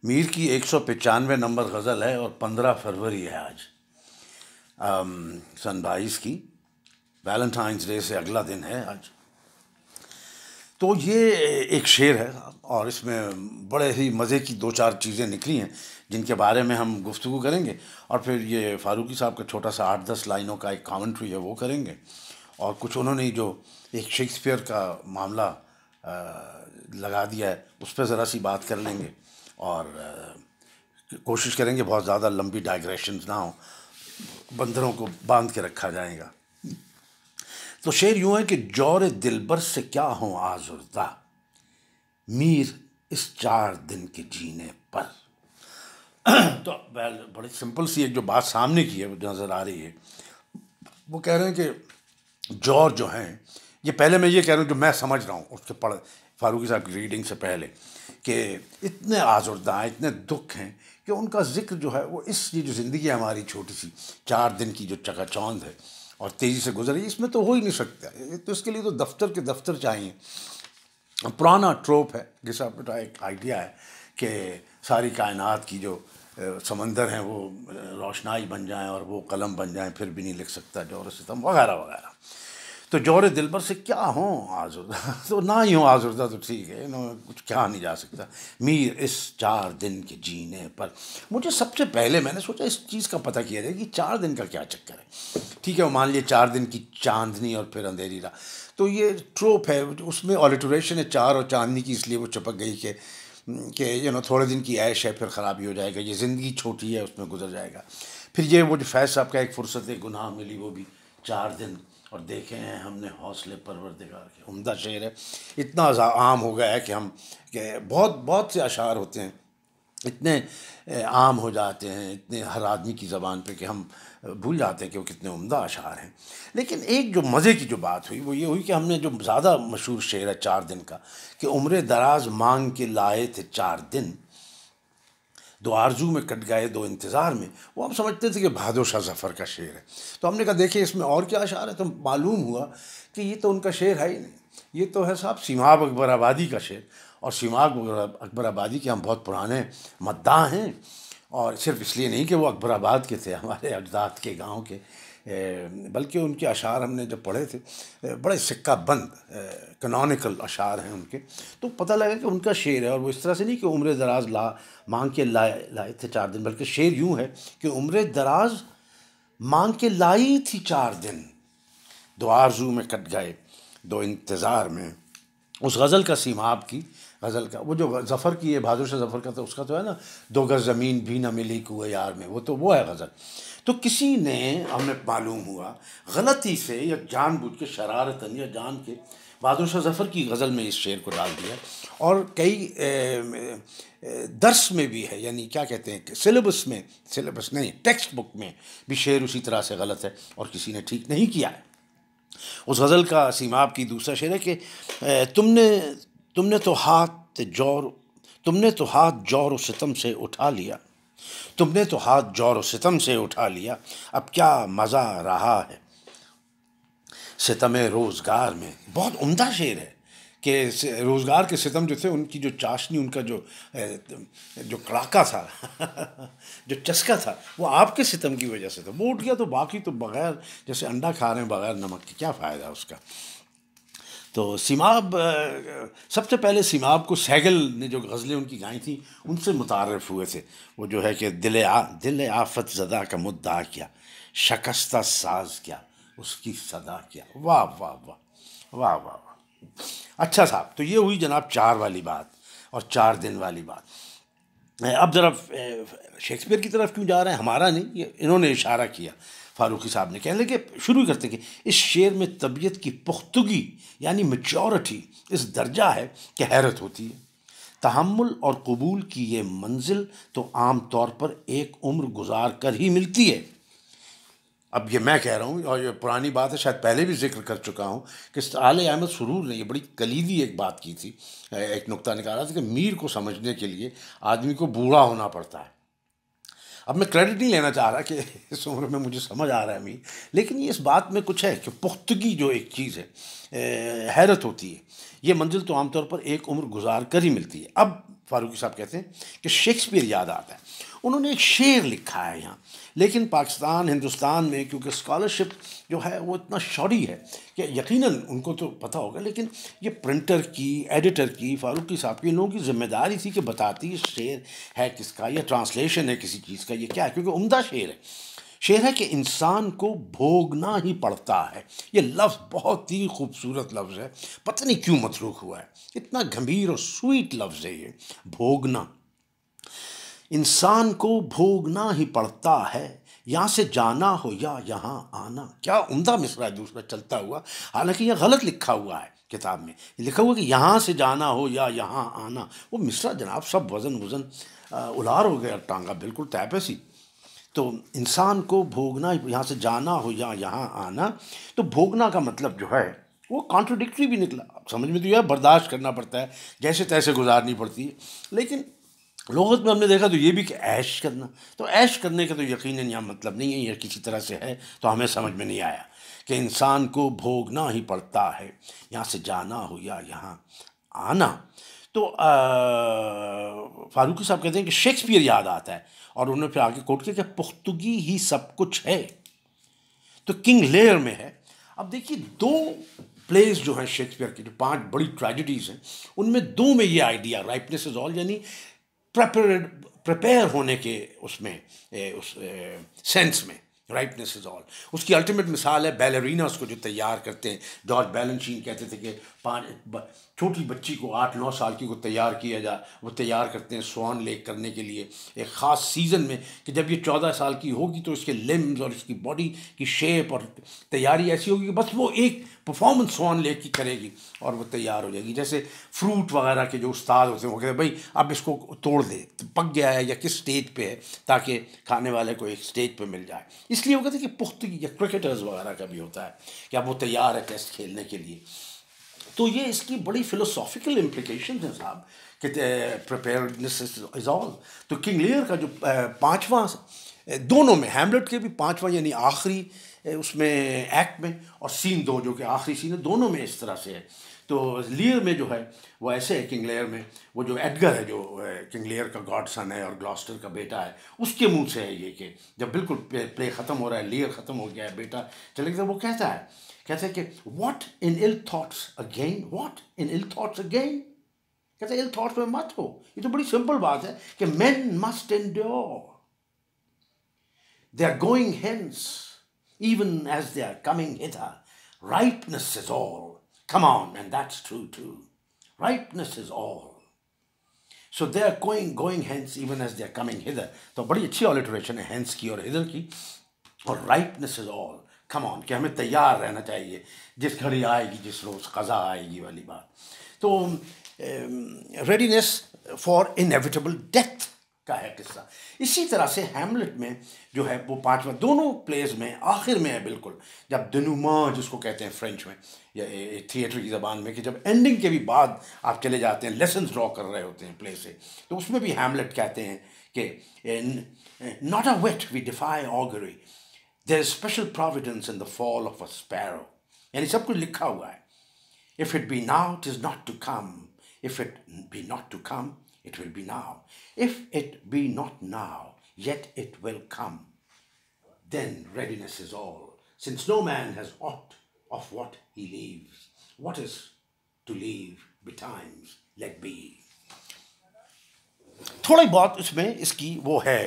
میر کی 195 نمبر غزل ہے اور 15 فروری ہے آج، سن 22 کی، ویلنٹائنس ڈے سے اگلا دن ہے آج۔ تو یہ ایک شعر ہے اور اس میں بڑے ہی مزے کی 2-4 چیزیں نکلی ہیں جن کے بارے میں ہم گفتگو کریں گے، اور پھر یہ فاروقی صاحب کا چھوٹا سا 8-10 لائنوں کا ایک کامنٹری ہے وہ کریں گے، اور کچھ انہوں نے جو ایک شیکسپیئر کا معاملہ لگا دیا ہے اس پہ ذرا سی بات کر لیں گے، اور کوشش کریں گے بہت زیادہ لمبی ڈائگریشنز نہ ہوں، بندروں کو باندھ کے رکھا جائے گا۔ تو شعر یوں ہے کہ جور دلبر سے کیا ہوں آزردہ، میر اس 4 دن کے جینے پر۔ تو بڑی سمپل سی ایک جو بات سامنے کی ہے وہ نظر آ رہی ہے، وہ کہہ رہے ہیں کہ جور جو ہیں، یہ پہلے میں یہ کہہ رہا ہوں جو میں سمجھ رہا ہوں اس کے فاروقی صاحب کی ریڈنگ سے پہلے، کہ اتنے آزردہ ہیں، اتنے دکھ ہیں کہ ان کا ذکر جو ہے وہ یہ جو زندگی ہے ہماری چھوٹی سی 4 دن کی جو چکا چوند ہے اور تیزی سے گزر رہی ہے، اس میں تو ہو ہی نہیں سکتا، تو اس کے لیے تو دفتر کے دفتر چاہیے۔ پرانا ٹروپ ہے جس کا ایک آئیڈیا ہے کہ ساری کائنات کی جو سمندر ہیں وہ روشنائی بن جائیں اور وہ قلم بن جائیں، پھر بھی نہیں لکھ سکتا جور ستم وغیرہ وغیرہ۔ تو جور دلبر سے کیا ہوں آزردہ، تو نہ ہی ہوں آزردہ تو ٹھیک ہے، کچھ کہا نہیں جا سکتا، میر اس 4 دن کے جینے پر۔ مجھے سب سے پہلے میں نے سوچا اس چیز کا پتہ کیا جائے کہ 4 دن کا کیا چکر ہے۔ ٹھیک ہے، وہ مان لیے 4 دن کی چاندنی اور پھر اندھیری رات، تو یہ ٹروپ ہے، اس میں آلٹریشن ہے 4 اور چاندنی کی، اس لیے وہ چپک گئی کہ تھوڑے دن کی عیش ہے پھر خرابی ہو جائے گا، یہ زندگی چھوٹی ہے اس میں گزر جائے گا۔ پھر یہ وہ جو فیض صاحب کا ایک فرصت گناہ ملی، وہ بھی 4 دن، اور دیکھے ہیں ہم نے حوصلے پروردگار کے۔ عمدہ شعر ہے، اتنا عام ہو گیا ہے کہ بہت بہت سے اشعار ہوتے ہیں اتنے عام ہو جاتے ہیں، اتنے ہر آدمی کی زبان پہ، کہ ہم بھول جاتے ہیں کہ وہ کتنے عمدہ اشعار ہیں۔ لیکن ایک جو مزے کی جو بات ہوئی وہ یہ ہوئی کہ ہم نے جو زیادہ مشہور شعر ہے 4 دن کا، کہ عمر دراز مانگ کے لائے تھے 4 دن، دو آرزو میں کٹ گئے دو انتظار میں، وہ ہم سمجھتے تھے کہ بہادر شاہ ظفر کا شعر ہے۔ تو ہم نے کہا دیکھیں اس میں اور کیا اشعار ہے، تو معلوم ہوا کہ یہ تو ان کا شعر ہے ہی نہیں، یہ تو ہے صاحب سیماب اکبر آبادی کا شعر، اور سیماب اکبر آبادی کے ہم بہت پرانے مداح ہیں، اور صرف اس لیے نہیں کہ وہ اکبر آباد کے تھے، ہمارے اجداد کے گاؤں کے، بلکہ ان کے اشعار ہم نے جب پڑھے تھے بڑے سکہ بند کنونیکل اشعار ہیں ان کے، تو پتہ لگا کہ ان کا شعر ہے، اور وہ اس طرح سے نہیں کہ عمر دراز مانگ کے لائے تھے 4 دن، بلکہ شعر یوں ہے کہ عمر دراز مانگ کے لائی تھی 4 دن، دو آرزو میں کٹ گئے دو انتظار میں۔ اس غزل کا سیماب کی غزل کا وہ جو ظفر کی ہے، بہادر شاہ ظفر کا، تو اس کا تو ہے نا 2 گز زمین بھی نہ ملی کوئے یار میں، وہ ہے غزل۔ تو کسی نے، ہمیں معلوم ہوا غلطی سے یا جان بوجھ کے شرارتاً یا جان کے، بہادر شاہ ظفر کی غزل میں اس شعر کو ڈال دیا، اور کئی درس میں بھی ہے، یعنی کیا کہتے ہیں کہ سلیبس نہیں، ٹیکسٹ بک میں بھی شعر اسی طرح سے غلط ہے، اور کسی نے ٹھیک نہیں کیا ہے۔ اس غزل کا سیماب کی دوسرا شعر ہے کہ تم نے تو ہاتھ جور و ستم سے اٹھا لیا، تم نے تو ہاتھ جور و ستم سے اٹھا لیا، اب کیا مزہ رہا ہے ستم روزگار میں۔ بہت عمدہ شعر ہے کہ روزگار کے ستم جو تھے، ان کی جو چاشنی، ان کا جو کڑاکا تھا جو چسکا تھا، وہ آپ کے ستم کی وجہ سے تھا، وہ اٹھ گیا تو باقی تو بغیر، جیسے انڈا کھا رہے ہیں بغیر نمک کے، کیا فائدہ اس کا۔ تو سیماب، سب سے پہلے سیماب کو سہگل نے جو غزلیں ان کی گائیں تھیں ان سے متعارف ہوئے تھے، وہ جو ہے کہ دل آفت زدہ کا مدعا کیا، شکستہ ساز کیا اس کی صدا کیا۔ واہ واہ واہ واہ واہ واہ۔ اچھا صاحب، تو یہ ہوئی جناب 4 والی بات اور 4 دن والی بات۔ اب ذرا شیکسپیئر کی طرف کیوں جا رہے ہیں، ہمارا نہیں، یہ انہوں نے اشارہ کیا، فاروقی صاحب نے، کہنے لگے شروع کرتے کہ اس شعر میں طبیعت کی پختگی یعنی میچورٹی اس درجہ ہے کہ حیرت ہوتی ہے، تحمل اور قبول کی یہ منزل تو عام طور پر ایک عمر گزار کر ہی ملتی ہے۔ اب یہ میں کہہ رہا ہوں، اور یہ پرانی بات ہے، شاید پہلے بھی ذکر کر چکا ہوں، کہ آل احمد سرور نے یہ بڑی کلیدی ایک بات کی تھی، ایک نقطہ نکالا تھا کہ میر کو سمجھنے کے لیے آدمی کو بوڑھا ہونا پڑتا ہے۔ اب میں کریڈٹ نہیں لینا چاہ رہا کہ اس عمر میں مجھے سمجھ آ رہا ہے میر، لیکن یہ اس بات میں کچھ ہے کہ پختگی جو ایک چیز ہے، حیرت ہوتی ہے، یہ منزل تو عام طور پر ایک عمر گزار کر ہی ملتی ہے۔ اب فاروقی صاحب کہتے ہیں کہ شیکسپیئر یاد آتا ہے. انہوں نے ایک شعر لکھا ہے یہاں، لیکن پاکستان ہندوستان میں کیونکہ اسکالرشپ جو ہے وہ اتنا شوری ہے کہ یقیناً ان کو تو پتہ ہوگا، لیکن یہ پرنٹر کی، ایڈیٹر کی، فاروقی صاحب کی، ان لوگوں کی ذمہ داری تھی کہ بتاتی یہ شعر ہے کس کا، یہ ٹرانسلیشن ہے کسی چیز کا، یہ کیا ہے، کیونکہ عمدہ شعر ہے. شعر ہے کہ انسان کو بھوگنا ہی پڑتا ہے. یہ لفظ بہت ہی خوبصورت لفظ ہے، پتہ نہیں کیوں متروک ہوا ہے، اتنا گھمبیر اور سویٹ لفظ ہے یہ، بھوگنا. انسان کو بھوگنا ہی پڑتا ہے، یہاں سے جانا ہو یا یہاں آنا. کیا عمدہ مصرع ہے دوسرا چلتا ہوا، حالانکہ یہ غلط لکھا ہوا ہے کتاب میں، لکھا ہوا کہ یہاں سے جانا ہو یا یہاں آنا. وہ مصرع جناب سب وزن الار ہو گیا، ٹانگا بالکل تیپے سی. تو انسان کو بھوگنا، یہاں سے جانا ہو یا یہاں آنا. تو بھوگنا کا مطلب جو ہے وہ کانٹروڈکٹری بھی نکلا، سمجھ میں تو یہ برداشت کرنا پڑتا ہے، جیسے تیسے گزارنی پڑتی ہے. لیکن لغت میں ہم نے دیکھا تو یہ بھی کہ عیش کرنا، تو عیش کرنے کا تو یقیناً یہاں مطلب نہیں ہے، یہ کسی طرح سے ہے تو ہمیں سمجھ میں نہیں آیا کہ انسان کو بھوگنا ہی پڑتا ہے، یہاں سے جانا ہو یا یہاں آنا. تو فاروقی صاحب کہتے ہیں کہ شیکسپیئر یاد آتا ہے، اور انہوں نے پھر آگے کوٹ کیا کہ پختگی ہی سب کچھ ہے. تو کنگ لیئر میں ہے. اب دیکھیے دو پلیز جو ہیں شیکسپیئر کی، جو 5 بڑی ٹریجڈیز ہیں، ان میں 2 میں یہ آئیڈیا رائپنیس از آل، یعنی پریپیئر ہونے کے اس میں، اس سینس میں رائپنیس از آل. اس کی الٹیمیٹ مثال ہے بیلریناس کو جو تیار کرتے ہیں. جارج بیلنشین کہتے تھے کہ چھوٹی بچی کو 8-9 سال کی کو تیار کیا جائے، وہ تیار کرتے ہیں سوان لیک کرنے کے لیے ایک خاص سیزن میں، کہ جب یہ 14 سال کی ہوگی تو اس کے لمز اور اس کی باڈی کی شیپ اور تیاری ایسی ہوگی کہ بس وہ ایک پرفارمنس سوان لیک کی کرے گی اور وہ تیار ہو جائے گی. جیسے فروٹ وغیرہ کے جو استاد ہوتے ہیں وہ کہتے ہیں بھائی اب اس کو توڑ دے، پک گیا ہے یا کس سٹیج پہ ہے، تاکہ کھانے والے کو ایک سٹیج پہ مل جائے. اس لیے وہ کہتے ہیں کہ پختگی، یا کرکٹرز وغیرہ کا بھی ہوتا ہے کہ اب وہ تیار ہے ٹیسٹ کھیلنے کے لیے. تو یہ اس کی بڑی فلوسافیکل امپلیکیشنز ہیں صاحب، کہ پریپیئرڈنس از آل. تو کنگ لیئر کا جو 5واں، دونوں میں ہیملٹ کے بھی 5واں یعنی آخری اس میں ایکٹ میں، اور سین 2 جو کہ آخری سین ہے، دونوں میں اس طرح سے ہے. تو لیئر میں جو ہے وہ ایسے ہے، کنگ لیئر میں وہ جو ایڈگر ہے، جو کنگ لیئر کا گاڈ سن ہے اور گلاسٹر کا بیٹا ہے، اس کے منہ سے ہے یہ کہ جب بالکل پلے ختم ہو رہا ہے، لیئر ختم ہو گیا ہے، بیٹا چلے گیا، وہ کہتا ہے کہ what in ill thoughts again، what in ill thoughts again، کہتے ہیں ill thoughts میں مت ہو. یہ تو بڑی سمپل بات ہے کہ men must endure، they are going hence even as they are coming hither. Ripeness is all. Come on, and that's true too. Ripeness is all. So they are going hence even as they are coming hither. تو بڑی اچھی alteration ہے hence کی اور hither کی. اور ripeness is all. Come on، کہ ہمیں تیار رہنا چاہیے، جس گھڑی آئے گی، جس روز قضا آئے گی والی بات. تو ریڈینس فار انیویٹیبل ڈیتھ کا ہے قصہ. اسی طرح سے ہیملٹ میں جو ہے وہ 5واں، دونوں پلیز میں آخر میں ہے بالکل، جب دنوما جس کو کہتے ہیں فرینچ میں یا تھیٹر کی زبان میں، کہ جب اینڈنگ کے بھی بعد آپ چلے جاتے ہیں، لیسنز ڈرا کر رہے ہوتے ہیں پلے سے، تو اس میں بھی ہیملٹ کہتے ہیں کہ not a whit we defy augury, there is special providence in the fall of a sparrow. یعنی سب کچھ لکھا ہوا ہے. If it be now, 'tis not to come. If it be not to come, it will be now. If it be not now, yet it will come. Then readiness is all. Since no man has aught of what he leaves, what is to leave betimes, let be. تھوڑی بہت اس میں اس کی وہ ہے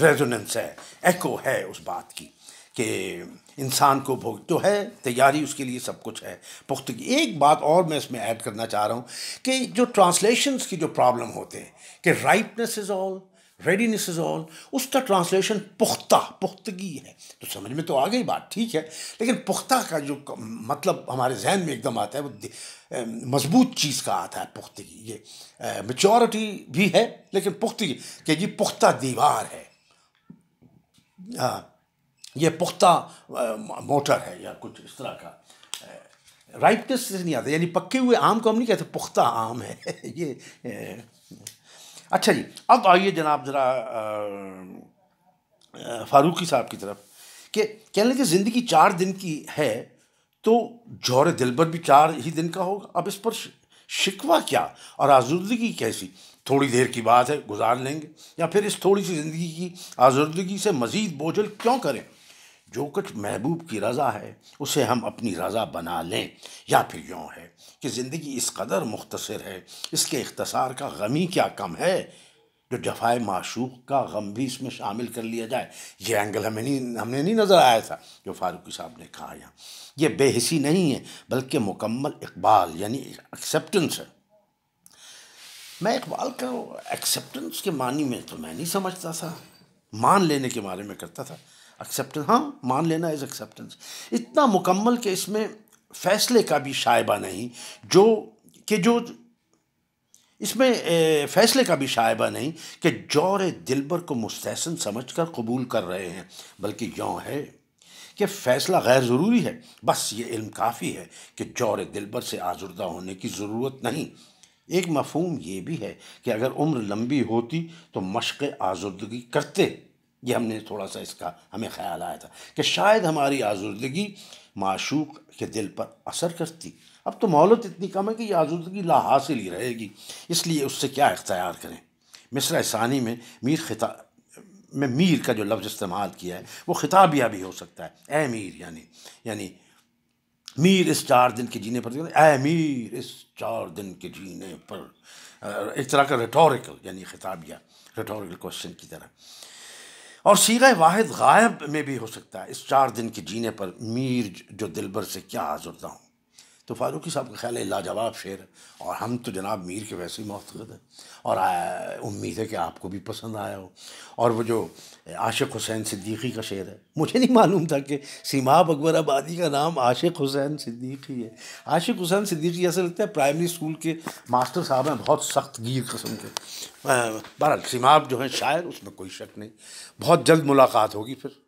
resonance ہے، eco ہے اس بات کی کہ انسان کو بھوگ جو ہے، تیاری اس کے لیے سب کچھ ہے، پختگی. ایک بات اور میں اس میں ایڈ کرنا چاہ رہا ہوں کہ جو ٹرانسلیشنس کی جو پرابلم ہوتے ہیں کہ رائپنس از آل، ریڈینس از آل، اس کا ٹرانسلیشن پختگی ہے. تو سمجھ میں تو آ گئی بات، ٹھیک ہے، لیکن پختہ کا جو مطلب ہمارے ذہن میں ایک دم آتا ہے وہ مضبوط چیز کا آتا ہے. پختگی یہ میچورٹی بھی ہے، لیکن پختگی کہ یہ پختہ دیوار ہے، یہ پختہ موٹر ہے، یا کچھ اس طرح کا. رائپنس سے نہیں آتا، یعنی پکے ہوئے آم کو ہم نہیں کہتے پختہ آم ہے یہ. اچھا جی، اب آئیے جناب ذرا فاروقی صاحب کی طرف، کہ کہنے لگے زندگی 4 دن کی ہے تو جوہر دلبر بھی 4 ہی دن کا ہوگا. اب اس پر شکوہ کیا اور آزردگی کیسی؟ تھوڑی دیر کی بات ہے، گزار لیں گے، یا پھر اس تھوڑی سی زندگی کی آزردگی سے مزید بوجھل کیوں کریں؟ جو کچھ محبوب کی رضا ہے اسے ہم اپنی رضا بنا لیں، یا پھر یوں ہے کہ زندگی اس قدر مختصر ہے، اس کے اختصار کا غمی کیا کم ہے جو جفائے معشوق کا غم بھی اس میں شامل کر لیا جائے۔ یہ اینگل ہمیں نہیں نظر آیا تھا جو فاروقی صاحب نے کہا یہاں۔ یہ بے حسی نہیں ہے بلکہ مکمل اقبال یعنی ایکسیپٹنس ہے۔ میں اقبال کا ایکسیپٹنس کے معنی میں تو میں نہیں سمجھتا تھا، مان لینے کے بارے میں کرتا تھا۔ ایکسیپٹنس، ہاں مان لینا از ایکسیپٹنس، اتنا مکمل کہ اس میں فیصلے کا بھی شائبہ نہیں، جو اس میں فیصلے کا بھی شائبہ نہیں کہ جور دلبر کو مستحسن سمجھ کر قبول کر رہے ہیں، بلکہ یوں ہے کہ فیصلہ غیر ضروری ہے، بس یہ علم کافی ہے کہ جور دلبر سے آزردہ ہونے کی ضرورت نہیں۔ ایک مفہوم یہ بھی ہے کہ اگر عمر لمبی ہوتی تو مشق آزردگی کرتے۔ یہ ہم نے تھوڑا سا اس کا ہمیں خیال آیا تھا کہ شاید ہماری آزردگی معشوق کے دل پر اثر کرتی۔ اب تو مہلت اتنی کم ہے کہ یہ آزردگی لا حاصل ہی رہے گی، اس لیے اس سے کیا اختیار کریں۔ مصرع ثانی میں میر کا جو لفظ استعمال کیا ہے وہ خطابیہ بھی ہو سکتا ہے، اے میر، یعنی میر اس 4 دن کے جینے پر، اے میر اس 4 دن کے جینے پر، ایک طرح کا ریٹوریکل یعنی خطابیہ، ریٹوریکل کوشچن کی طرح۔ اور صیغہ واحد غائب میں بھی ہو سکتا ہے، اس 4 دن کے جینے پر میر جو دلبر سے کیا آزردہ ہوں۔ تو فاروقی صاحب کا خیال ہے لاجواب شعر ہے، اور ہم تو جناب میر کے ویسے ہی معتقد ہیں، اور امید ہے کہ آپ کو بھی پسند آیا ہو۔ اور وہ جو عاشق حسین صدیقی کا شعر ہے، مجھے نہیں معلوم تھا کہ سیماب اکبر آبادی کا نام عاشق حسین صدیقی ہے۔ عاشق حسین صدیقی ایسا لگتا ہے پرائمری اسکول کے ماسٹر صاحب ہیں، بہت سخت گیر قسم کے۔ بہرحال سیماب جو ہیں شاعر، اس میں کوئی شک نہیں۔ بہت جلد ملاقات ہوگی پھر۔